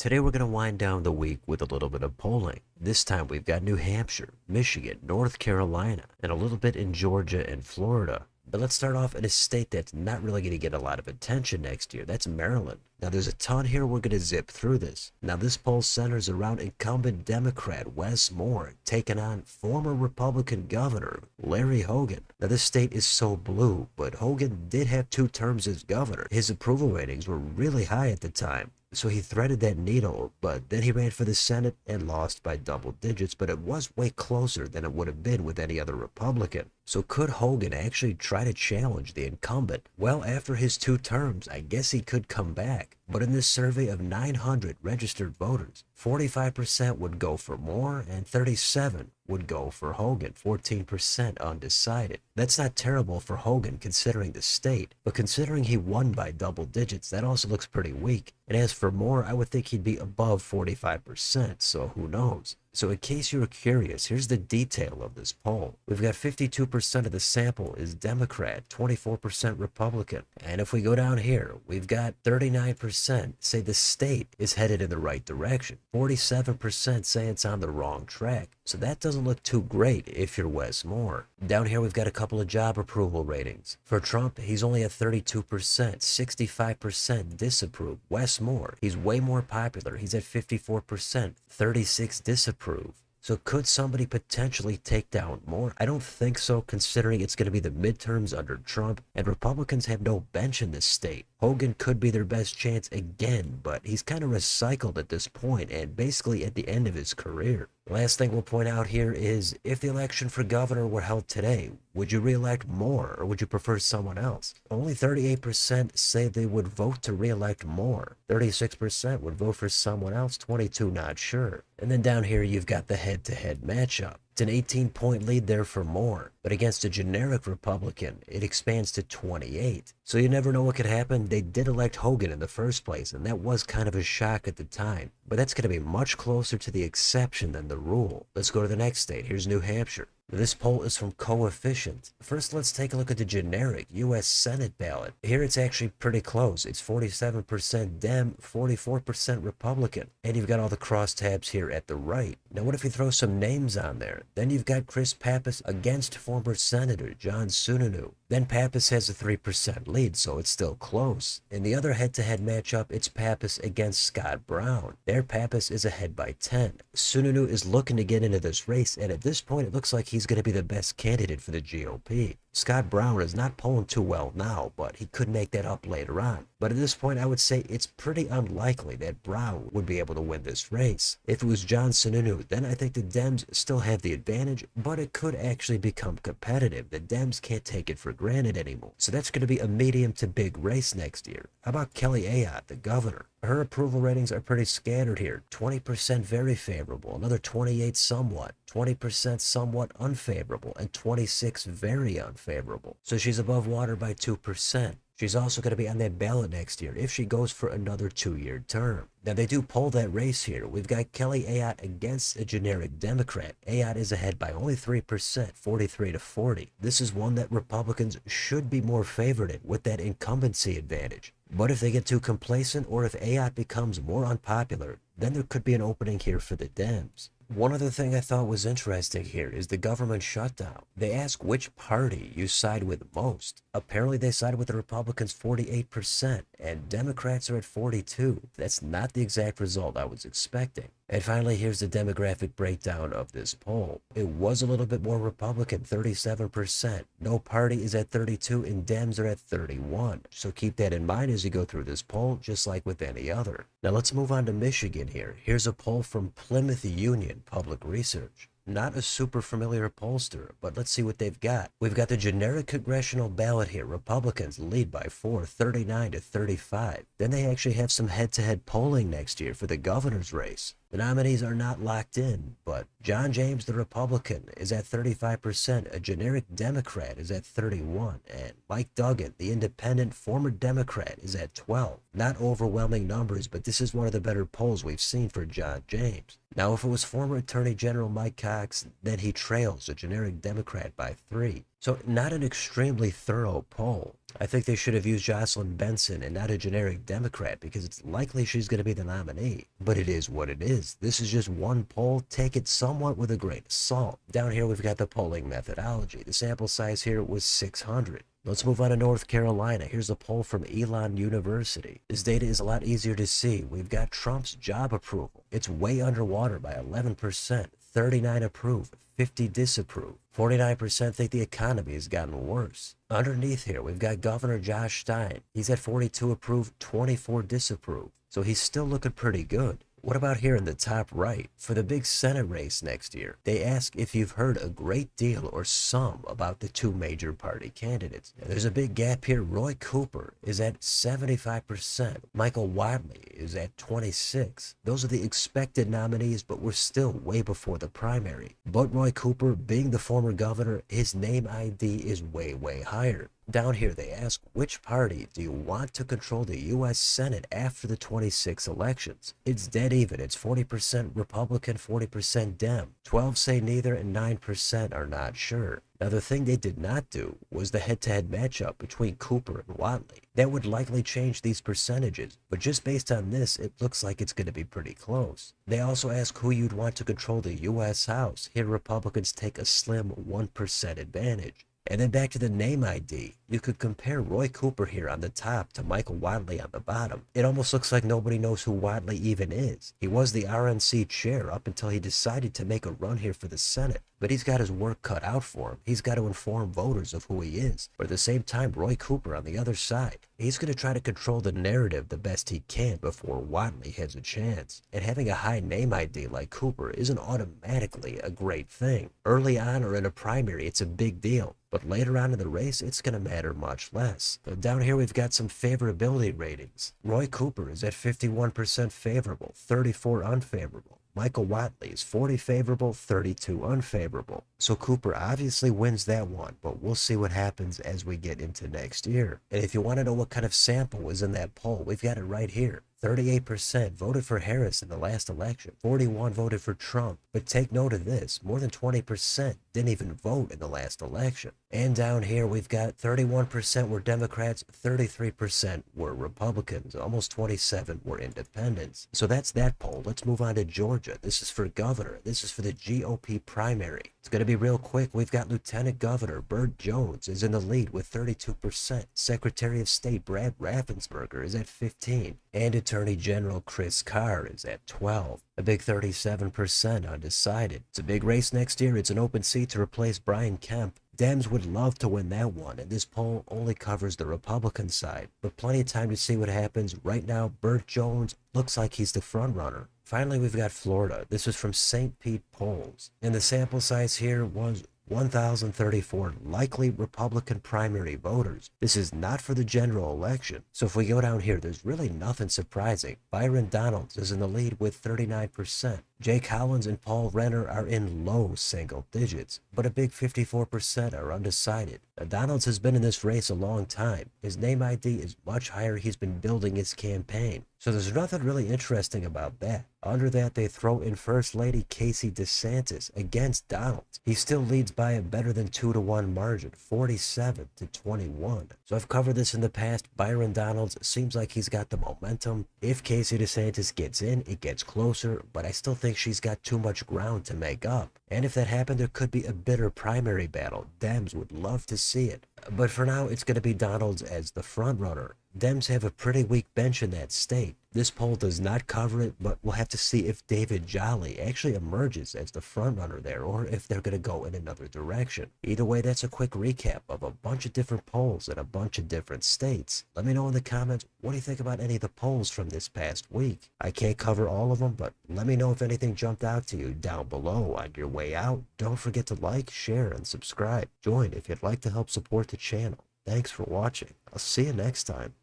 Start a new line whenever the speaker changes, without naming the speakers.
Today we're going to wind down the week with a little bit of polling. This time we've got New Hampshire, Michigan, North Carolina, and a little bit in Georgia and Florida. But let's start off in a state that's not really going to get a lot of attention next year. That's Maryland. Now there's a ton here. We're going to zip through this. Now this poll centers around incumbent Democrat Wes Moore taking on former Republican Governor Larry Hogan. Now this state is so blue, but Hogan did have 2 terms as governor. His approval ratings were really high at the time. So he threaded that needle, but then he ran for the Senate and lost by double digits, but it was way closer than it would have been with any other Republican. So could Hogan actually try to challenge the incumbent? Well, after his 2 terms, I guess he could come back. But in this survey of 900 registered voters, 45% would go for Moore and 37% would go for Hogan, 14% undecided. That's not terrible for Hogan considering the state, but considering he won by double digits, that also looks pretty weak. And as for Moore, I would think he'd be above 45%, so who knows? So in case you were curious, here's the detail of this poll. We've got 52% of the sample is Democrat, 24% Republican. And if we go down here, we've got 39% say the state is headed in the right direction. 47% say it's on the wrong track. So that doesn't look too great if you're Wes Moore. Down here we've got a couple of job approval ratings. For Trump, he's only at 32%, 65% disapprove. Wes Moore, he's way more popular. He's at 54%, 36% disapprove. So could somebody potentially take down Moore? I don't think so, considering it's going to be the midterms under Trump, and Republicans have no bench in this state. Hogan could be their best chance again, but he's kind of recycled at this point and basically at the end of his career. Last thing we'll point out here is, if the election for governor were held today, would you re-elect Moore or would you prefer someone else? Only 38% say they would vote to re-elect Moore. 36% would vote for someone else, 22% not sure. And then down here you've got the head-to-head matchup. It's an 18-point lead there for Moore, but against a generic Republican, it expands to 28. So you never know what could happen. They did elect Hogan in the first place, and that was kind of a shock at the time. But that's going to be much closer to the exception than the rule. Let's go to the next state. Here's New Hampshire. This poll is from Coefficient. First, let's take a look at the generic U.S. Senate ballot. Here it's actually pretty close. It's 47% Dem, 44% Republican. And you've got all the crosstabs here at the right. Now what if you throw some names on there? Then you've got Chris Pappas against former Senator John Sununu. Then Pappas has a 3% lead, so it's still close. In the other head-to-head matchup, it's Pappas against Scott Brown. There Pappas is ahead by 10. Sununu is looking to get into this race, and at this point it looks like he's going to be the best candidate for the GOP. Scott Brown is not polling too well now, but he could make that up later on. But at this point, I would say it's pretty unlikely that Brown would be able to win this race. If it was John Sununu, then I think the Dems still have the advantage, but it could actually become competitive. The Dems can't take it for granted anymore. So that's going to be a medium to big race next year. How about Kelly Ayotte, the governor? Her approval ratings are pretty scattered here. 20% very favorable, another 28% somewhat, 20% somewhat unfavorable, and 26% very unfavorable. So she's above water by 2%. She's also going to be on that ballot next year if she goes for another 2-year term. Now they do poll that race here. We've got Kelly Ayotte against a generic Democrat. Ayotte is ahead by only 3%, 43-40. This is one that Republicans should be more favored in with that incumbency advantage. But if they get too complacent or if Ayotte becomes more unpopular, then there could be an opening here for the Dems. One other thing I thought was interesting here is the government shutdown. They ask which party you side with most. Apparently they side with the Republicans 48%, and Democrats are at 42%. That's not the exact result I was expecting. And finally, here's the demographic breakdown of this poll. It was a little bit more Republican, 37%. No party is at 32%, and Dems are at 31%. So keep that in mind as you go through this poll, just like with any other. Now let's move on to Michigan here. Here's a poll from Plymouth Union Public Research. Not a super familiar pollster, but let's see what they've got. We've got the generic congressional ballot here. Republicans lead by 4, 39-35. Then they actually have some head-to-head polling next year for the governor's race. The nominees are not locked in, but John James, the Republican, is at 35%, a generic Democrat is at 31%, and Mike Duggan, the independent former Democrat, is at 12%. Not overwhelming numbers, but this is one of the better polls we've seen for John James. Now, if it was former Attorney General Mike Cox, then he trails a generic Democrat by 3%. So not an extremely thorough poll. I think they should have used Jocelyn Benson and not a generic Democrat because it's likely she's going to be the nominee. But it is what it is. This is just one poll. Take it somewhat with a grain of salt. Down here we've got the polling methodology. The sample size here was 600. Let's move on to North Carolina. Here's a poll from Elon University. This data is a lot easier to see. We've got Trump's job approval. It's way underwater by 11%. 39 approve, 50 disapprove. 49% think the economy has gotten worse. Underneath here, we've got Governor Josh Stein. He's at 42 approve, 24 disapprove. So he's still looking pretty good. What about here in the top right? For the big Senate race next year, they ask if you've heard a great deal or some about the two major party candidates. Now, there's a big gap here. Roy Cooper is at 75%. Michael Wadley is at 26%. Those are the expected nominees, but we're still way before the primary. But Roy Cooper, being the former governor, his name ID is way, way higher. Down here, they ask, which party do you want to control the U.S. Senate after the 26 elections? It's dead even. It's 40% Republican, 40% Dem. 12 say neither, and 9% are not sure. Now, the thing they did not do was the head-to-head matchup between Cooper and Wadley. That would likely change these percentages, but just based on this, it looks like it's going to be pretty close. They also ask who you'd want to control the U.S. House. Here, Republicans take a slim 1% advantage. And then back to the name ID. You could compare Roy Cooper here on the top to Michael Wadley on the bottom. It almost looks like nobody knows who Wadley even is. He was the RNC chair up until he decided to make a run here for the Senate. But he's got his work cut out for him. He's got to inform voters of who he is. But at the same time, Roy Cooper on the other side, he's going to try to control the narrative the best he can before Wadley has a chance. And having a high name ID like Cooper isn't automatically a great thing. Early on or in a primary, it's a big deal. But later on in the race, it's going to matter much less. But down here, we've got some favorability ratings. Roy Cooper is at 51% favorable, 34 unfavorable. Michael Wadley is 40 favorable, 32 unfavorable. So Cooper obviously wins that one, but we'll see what happens as we get into next year. And if you want to know what kind of sample was in that poll, we've got it right here. 38% voted for Harris in the last election. 41% voted for Trump. But take note of this, more than 20% didn't even vote in the last election. And down here, we've got 31% were Democrats, 33% were Republicans, almost 27% were independents. So that's that poll. Let's move on to Georgia. This is for governor. This is for the GOP primary. It's going to be real quick. We've got Lieutenant Governor Burt Jones is in the lead with 32%. Secretary of State Brad Raffensperger is at 15%. And Attorney General Chris Carr is at 12%. A big 37% undecided. It's a big race next year. It's an open seat to replace Brian Kemp. Dems would love to win that one, and this poll only covers the Republican side. But plenty of time to see what happens. Right now, Burt Jones looks like he's the front runner. Finally, we've got Florida. This is from St. Pete Polls. And the sample size here was 1,034 likely Republican primary voters. This is not for the general election. So if we go down here, there's really nothing surprising. Byron Donalds is in the lead with 39%. Jake Collins and Paul Renner are in low single digits, but a big 54% are undecided. Now, Donalds has been in this race a long time. His name ID is much higher. He's been building his campaign. So there's nothing really interesting about that. Under that, they throw in First Lady Casey DeSantis against Donalds. He still leads by a better than 2-to-1 margin, 47-21. So I've covered this in the past. Byron Donalds seems like he's got the momentum. If Casey DeSantis gets in, it gets closer, but I still think she's got too much ground to make up. And if that happened, there could be a bitter primary battle. Dems would love to see it. But for now, it's going to be Donalds as the front runner. Dems have a pretty weak bench in that state. This poll does not cover it, but we'll have to see if David Jolly actually emerges as the frontrunner there, or if they're going to go in another direction. Either way, that's a quick recap of a bunch of different polls in a bunch of different states. Let me know in the comments, what do you think about any of the polls from this past week? I can't cover all of them, but let me know if anything jumped out to you down below on your way out. Don't forget to like, share, and subscribe. Join if you'd like to help support the channel. Thanks for watching. I'll see you next time.